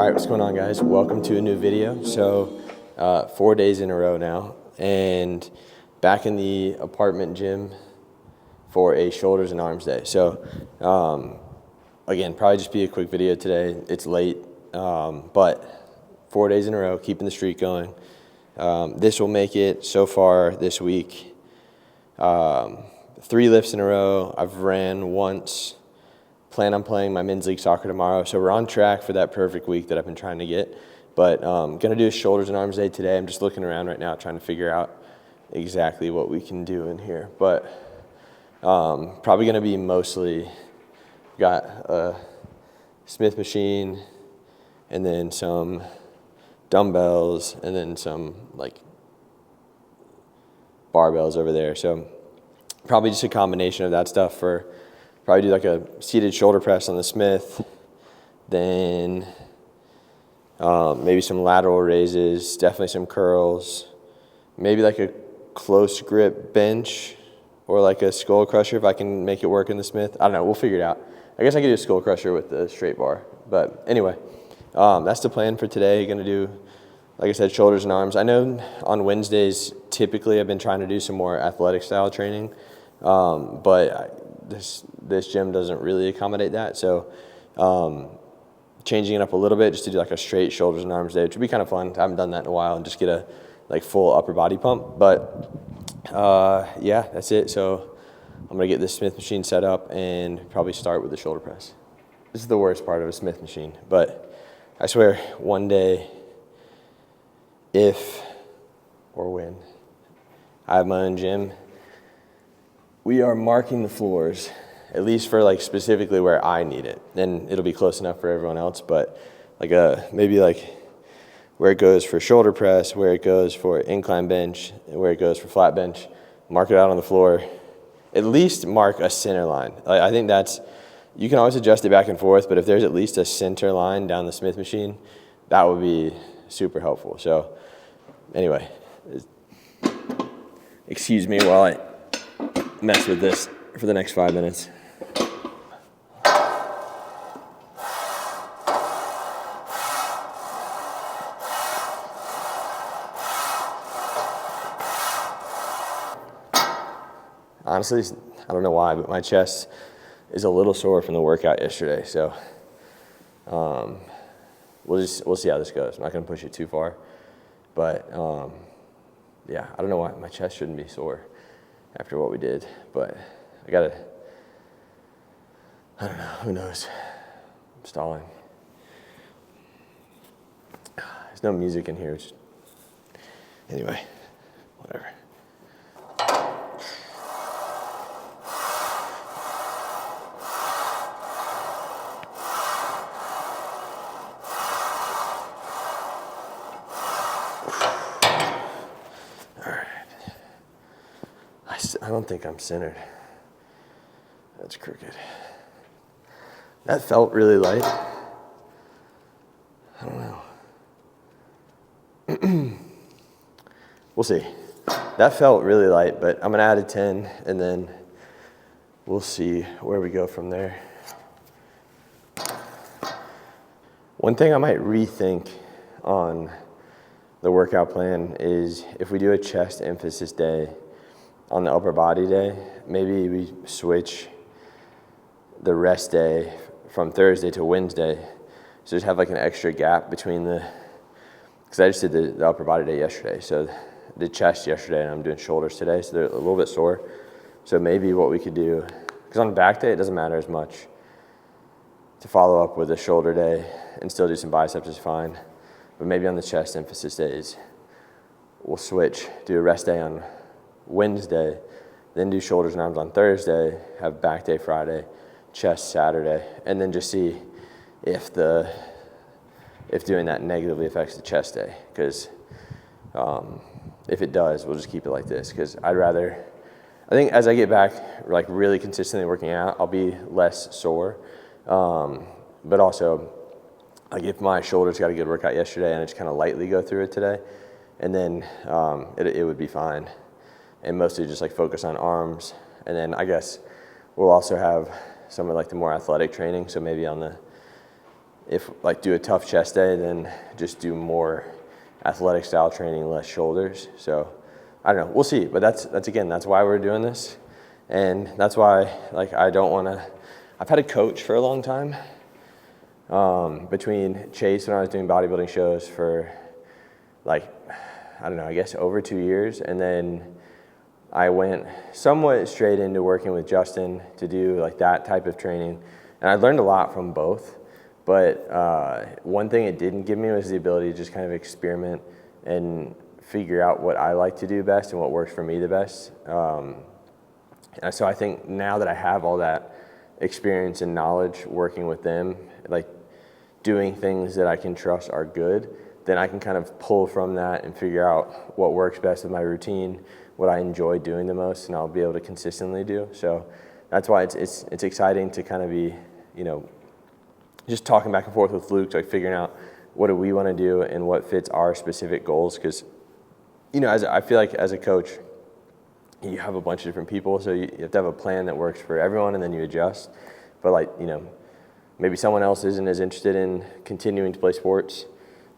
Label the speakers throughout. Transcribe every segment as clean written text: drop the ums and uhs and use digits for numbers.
Speaker 1: All right, what's going on, guys? Welcome to a new video. So 4 days in a row now, and back in the apartment gym for a shoulders and arms day. So again, probably just be a quick video today. It's late, but 4 days in a row, keeping the streak going. This will make it so far this week 3 lifts in a row. I've ran once. Plan on playing my men's league soccer tomorrow, so we're on track for that perfect week that I've been trying to get. But gonna do a shoulders and arms day today. I'm just looking around right now trying to figure out exactly what we can do in here. But probably gonna be mostly got a Smith machine and then some dumbbells and then some like barbells over there. So probably just a combination of that stuff for. Probably do like a seated shoulder press on the Smith, then maybe some lateral raises, definitely some curls, maybe like a close grip bench or like a skull crusher if I can make it work in the Smith. I don't know, we'll figure it out. I guess I could do a skull crusher with the straight bar. But anyway, that's the plan for today. Gonna do, like I said, shoulders and arms. I know on Wednesdays, typically I've been trying to do some more athletic style training, but this gym doesn't really accommodate that, so changing it up a little bit just to do like a straight shoulders and arms day, which would be kind of fun. I haven't done that in a while, and just get a like full upper body pump. But yeah, that's it. So I'm gonna get this Smith machine set up and probably start with the shoulder press. This is the worst part of a Smith machine, but I swear one day, if or when I have my own gym, we are marking the floors, at least for like specifically where I need it. Then it'll be close enough for everyone else, but like maybe like where it goes for shoulder press, where it goes for incline bench, and where it goes for flat bench, mark it out on the floor. At least mark a center line. I think you can always adjust it back and forth, but if there's at least a center line down the Smith machine, that would be super helpful. So anyway, excuse me while I mess with this for the next 5 minutes. Honestly, I don't know why, but my chest is a little sore from the workout yesterday. So we'll see how this goes. I'm not gonna push it too far, but yeah, I don't know why my chest shouldn't be sore after what we did, but I don't know, who knows? I'm stalling. There's no music in here. Anyway, whatever. I don't think I'm centered. That's crooked. That felt really light. I don't know. We'll see. That felt really light, but I'm gonna add a 10 and then we'll see where we go from there. One thing I might rethink on the workout plan is if we do a chest emphasis day on the upper body day, maybe we switch the rest day from Thursday to Wednesday. So just have like an extra gap between because I just did the upper body day yesterday. So I did chest yesterday and I'm doing shoulders today. So they're a little bit sore. So maybe what we could do, because on the back day, it doesn't matter as much. To follow up with a shoulder day and still do some biceps is fine. But maybe on the chest emphasis days, we'll switch, do a rest day on Wednesday, then do shoulders and arms on Thursday, have back day Friday, chest Saturday, and then just see if doing that negatively affects the chest day. Because if it does, we'll just keep it like this. Because I think as I get back like really consistently working out, I'll be less sore. But also, like if my shoulders got a good workout yesterday and I just kind of lightly go through it today, and then it would be fine. And mostly just like focus on arms. And then I guess we'll also have some of like the more athletic training. So maybe on the if like do a tough chest day, then just do more athletic style training, less shoulders. So I don't know, we'll see. But that's why we're doing this. And that's why like I don't want to, I've had a coach for a long time. Between Chase when I was doing bodybuilding shows for like, I don't know, I guess over 2 years. And then I went somewhat straight into working with Justin to do like that type of training. And I learned a lot from both. But one thing it didn't give me was the ability to just kind of experiment and figure out what I like to do best and what works for me the best. And so I think now that I have all that experience and knowledge working with them, like doing things that I can trust are good, then I can kind of pull from that and figure out what works best with my routine, what I enjoy doing the most, and I'll be able to consistently do. So that's why it's exciting to kind of be, you know, just talking back and forth with Luke, like figuring out what do we want to do and what fits our specific goals. Because, you know, I feel like as a coach, you have a bunch of different people, so you have to have a plan that works for everyone, and then you adjust. But like, you know, maybe someone else isn't as interested in continuing to play sports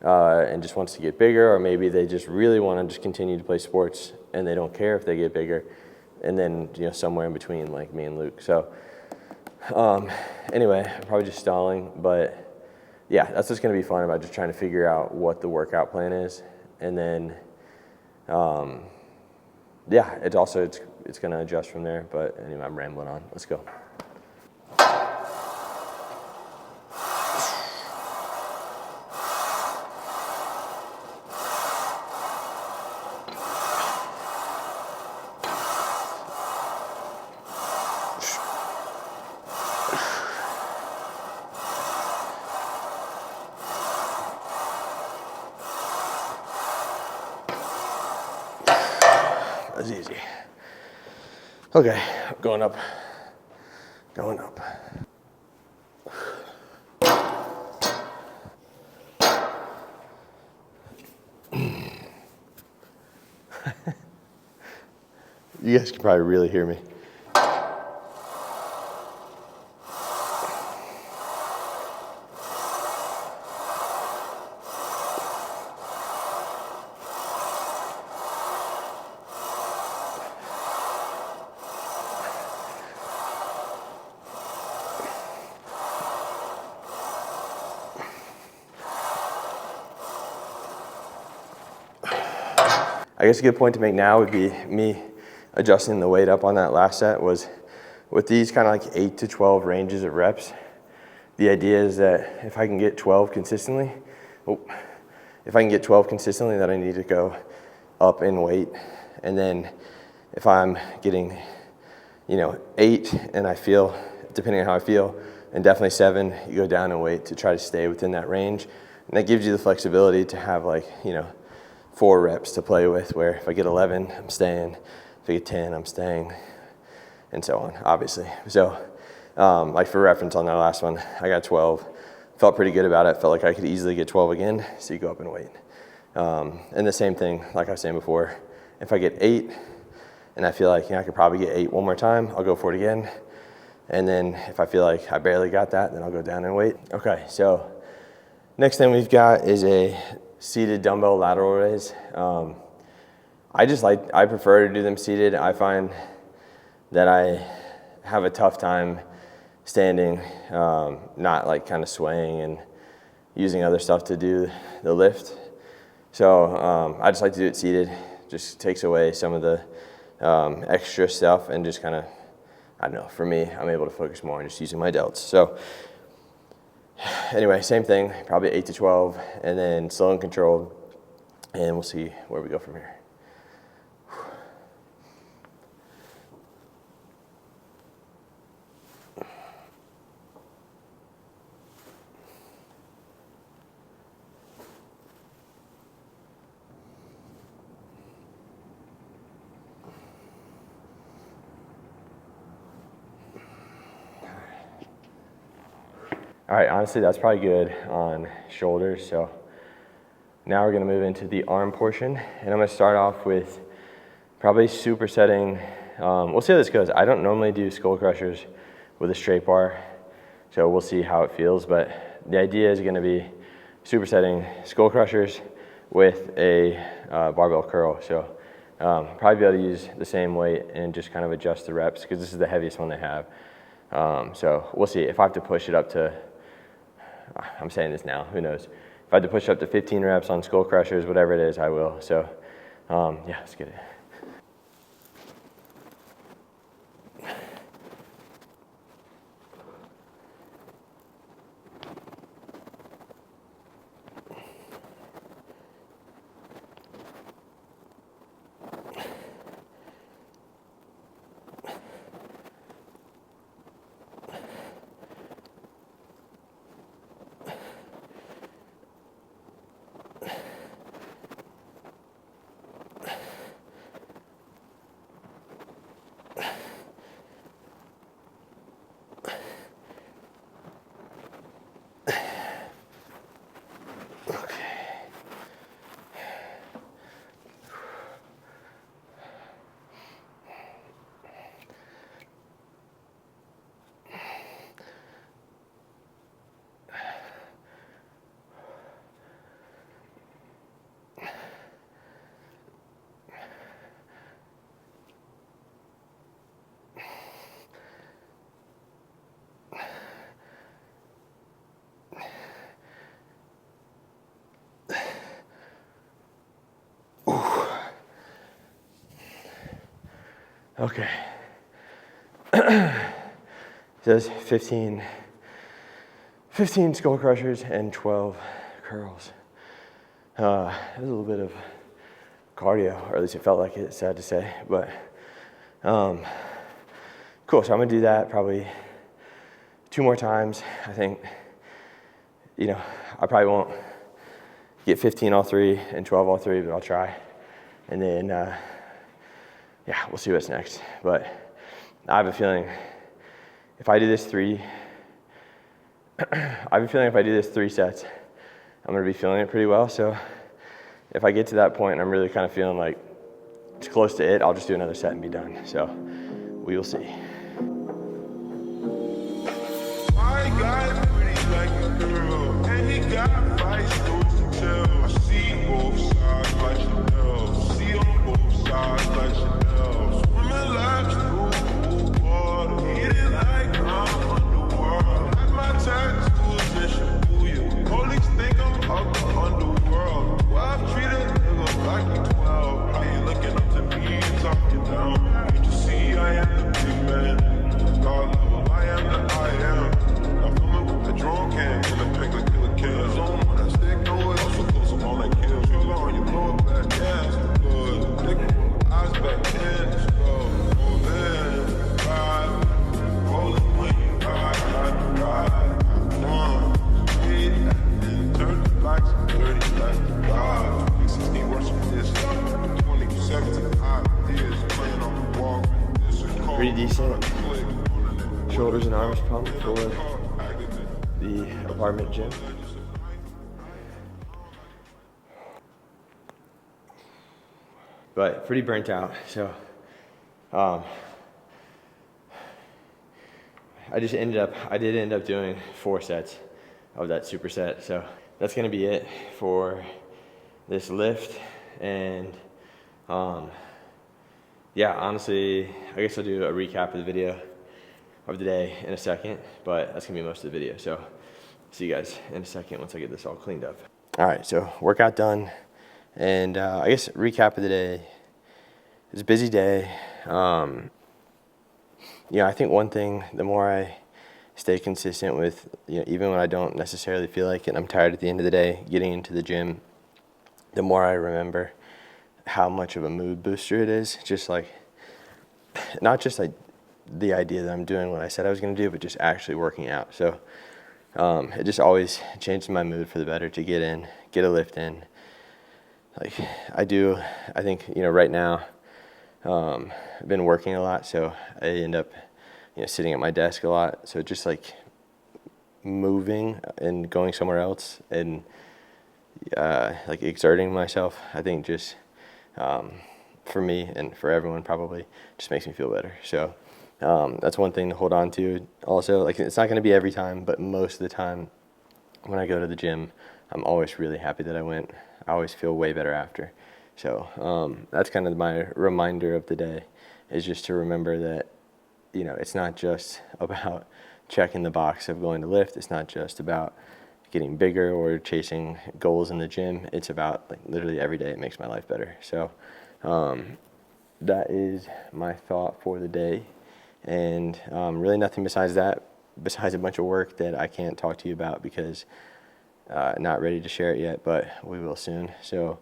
Speaker 1: and just wants to get bigger, or maybe they just really want to just continue to play sports and they don't care if they get bigger. And then, you know, somewhere in between, like me and Luke. So anyway, I'm probably just stalling, but yeah, that's what's going to be fun about just trying to figure out what the workout plan is. And then, yeah, it's going to adjust from there. But anyway, I'm rambling on. Let's go. That's easy. Okay, going up. You guys can probably really hear me. I guess a good point to make now would be me adjusting the weight up on that last set. Was with these kind of like 8 to 12 ranges of reps, the idea is that if I can get 12 consistently, that I need to go up in weight. And then if I'm getting, you know, 8 and I feel, depending on how I feel, and definitely 7, you go down in weight to try to stay within that range. And that gives you the flexibility to have, like, you know, 4 reps to play with, where if I get 11, I'm staying. If I get 10, I'm staying, and so on, obviously. So, like for reference on that last one, I got 12. Felt pretty good about it. Felt like I could easily get 12 again, so you go up in weight. And the same thing, like I was saying before, if I get 8, and I feel like, you know, I could probably get 8 one more time, I'll go for it again. And then if I feel like I barely got that, then I'll go down in weight. Okay, so next thing we've got is a seated dumbbell lateral raise. I prefer to do them seated. I find that I have a tough time standing, not like kind of swaying and using other stuff to do the lift. So I just like to do it seated. Just takes away some of the extra stuff and just kind of, I don't know, for me, I'm able to focus more on just using my delts. So anyway, same thing, probably 8 to 12, and then slow and controlled, and we'll see where we go from here. All right, honestly, that's probably good on shoulders. So now we're gonna move into the arm portion, and I'm gonna start off with probably supersetting. We'll see how this goes. I don't normally do skull crushers with a straight bar. So we'll see how it feels, but the idea is gonna be supersetting skull crushers with a barbell curl. So probably be able to use the same weight and just kind of adjust the reps because this is the heaviest one they have. So we'll see. If I have to push it up to, I'm saying this now, who knows? If I have to push up to 15 reps on skull crushers, whatever it is, I will. So yeah, let's get it. Okay. It says 15 skull crushers and 12 curls. It was a little bit of cardio, or at least it felt like it, sad to say, but cool. So I'm gonna do that probably 2 more times. I think, you know, I probably won't get 15 all 3 and 12 all 3, but I'll try. And then, yeah, we'll see what's next. But I have a feeling if I do this 3 sets, I'm gonna be feeling it pretty well. So if I get to that point and I'm really kind of feeling like it's close to it, I'll just do another set and be done. So we will see.
Speaker 2: I got pretty like a girl, and he got five stories to tell. I see both sides like Chanel, see on both sides like Chanel. Swimming laps through cool water, eating like I'm underworld. Had my tattoos in Shibuya, police think I'm of the underworld. Well, I treat a nigga like he 12. How you looking up to me and talking down? Can't you see I am the big man? God level, I am the I am. A drone cam in a pick like killer kills. Zone when I stick no it. Also close them all like kills. Trigger on your lower back, yeah, it's good. Dick, eyes back in, let's go. Roll in, ride. Rolling when you ride. Speed, and turn the blacks, 30 like God. 2016 worship this. 2017 ideas playing on the wall. This is cold.
Speaker 1: Pretty decent shoulders and arms pump for the apartment gym. But pretty burnt out. So I did end up doing 4 sets of that superset. So that's gonna be it for this lift. And yeah, honestly, I guess I'll do a recap of the video of the day in a second, but that's gonna be most of the video. So see you guys in a second once I get this all cleaned up. All right, so workout done. And I guess recap of the day. It was a busy day. You know, I think one thing, the more I stay consistent with, you know, even when I don't necessarily feel like it and I'm tired at the end of the day, getting into the gym, the more I remember how much of a mood booster it is. Just like, not just like the idea that I'm doing what I said I was going to do, but just actually working out. So it just always changes my mood for the better to get a lift in. Like I think, you know, right now, I've been working a lot, so I end up, you know, sitting at my desk a lot. So just like moving and going somewhere else and like exerting myself, I think just for me and for everyone probably just makes me feel better. So That's one thing to hold on to. Also, like, it's not going to be every time, but most of the time when I go to the gym, I'm always really happy that I went. I always feel way better after. So that's kind of my reminder of the day, is just to remember that, you know, it's not just about checking the box of going to lift. It's not just about getting bigger or chasing goals in the gym. It's about, like, literally every day it makes my life better. So that is my thought for the day. And really nothing besides that, besides a bunch of work that I can't talk to you about because not ready to share it yet, but we will soon. So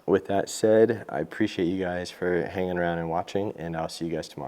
Speaker 1: with that said, I appreciate you guys for hanging around and watching, and I'll see you guys tomorrow.